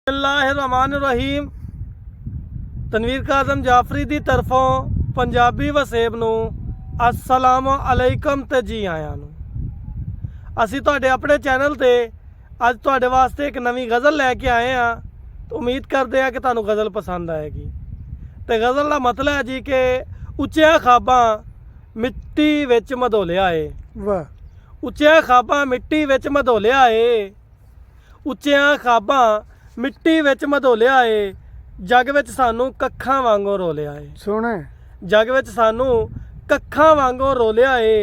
बिस्मिल्लाहिर्रहमानिर्रहीम। तनवीर काज़म जाफरी दी तरफों पंजाबी वसेब नूं अस्सलाम अलैकुम ते जी आयां नूं। असीं तुहाडे अपने चैनल ते अज तुहाडे वास्ते एक नवीं गज़ल लैके आए हैं। तो उम्मीद करते हैं कि तुहानूं गज़ल पसंद आएगी। तो गज़ल का मतलब है जी कि उच्चियां खाबां मिट्टी विच मधोलिया है। वाह। उच्चियां खाबां मिट्टी विच मधोलिया है। उच्चियां खाबां मिट्टी विच मधोलिया है। जग विच सानू कक्खां वांगों रोलिया है। सोहना जग विच सानू कक्खां वांगों रोलिया है।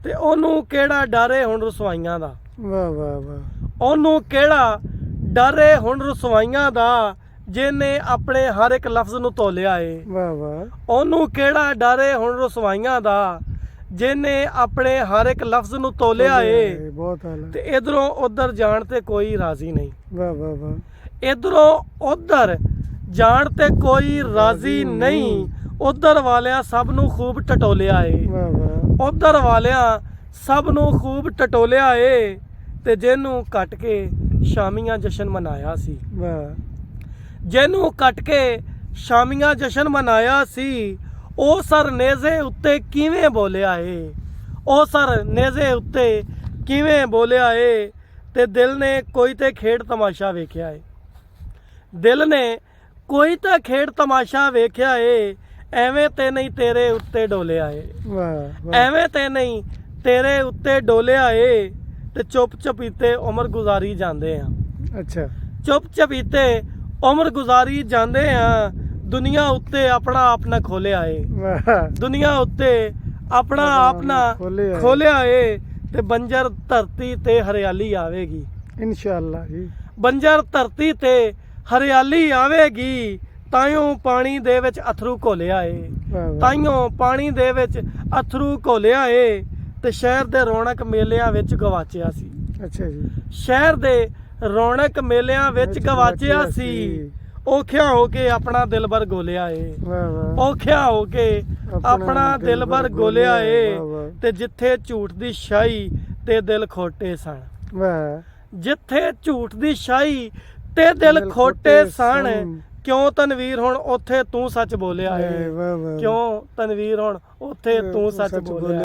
ते ओनू केड़ा डर है हुण रसवाइयां दा। वाह वाह वाह। ओनू केड़ा डर है हुण रसवाइयां दा, जिहने अपने हर एक लफ्ज़ नू तोलिया है। वाह वाह। ओनू केड़ा डर है हुण रसवाइयां दा, जिहने अपने हर एक लफ्ज़ नू तोलिया है। बहुत आला। ते इधरों उधर जाण ते कोई राजी नहीं। वाह वाह वाह। इधरों उधर जाण ते कोई राजी नहीं। उधर वालिया सब नू खूब टटोलिया है। वाह वाह। उधर वालिया सब नू खूब टटोलिया है। ते जिन्नू कट के शामियां जशन मनाया सी। वाह। जिन्नू कट के शामियां जशन मनाया सी, ओ सर नेज़े उत्ते किवें बोलिया है। ओ सर नेज़े उत्ते किवें बोलिया है। ते दिल ने कोई ते खेड़ तमाशा वेख्या है। दिल ने कोई तो खेड़ तमाशा वेख्या है। एवें ते नहीं तेरे उत्ते डोलिया है। वाह। एवें ते नहीं तेरे उत्ते डोलिया है। ते चुप चपीते उम्र गुजारी जाते हैं। अच्छा। चुप चपीते उम्र गुजारी जाते हैं। दुनिया उत्ते अपना आपना खोलिया है। वाह। दुनिया उत्ते अपना आपना खोलिया है। ते बंजर धरती ते हरियाली आवेगी। इंशाअल्लाह जी। बंजर धरती ते हरियाली आवेगी। ताइयों पानी दे विच अथरू घोलिया है। वाह वाह। ताइयों पानी दे विच अथरू घोलिया है। ते शहर दे रौनक मेलियां विच गवाचिया सी। अच्छा जी। शहर दे रौनक मेलियां विच गवाचिया सी। औखिया हो के अपना दिल भर गोलिया है। वाह वाह। औखिया हो के अपना दिल भर गोलिया है। ते जिथे झूठ दी शाही ते दिल खोटे सन। वाह। जिथे झूठ दी शाही ते दिल खोटे सन, क्यों तनवीर हुण उत्थे तू सच बोलिया है। वाह वाह। क्यों तनवीर हुण उत्थे तू सच बोलिया।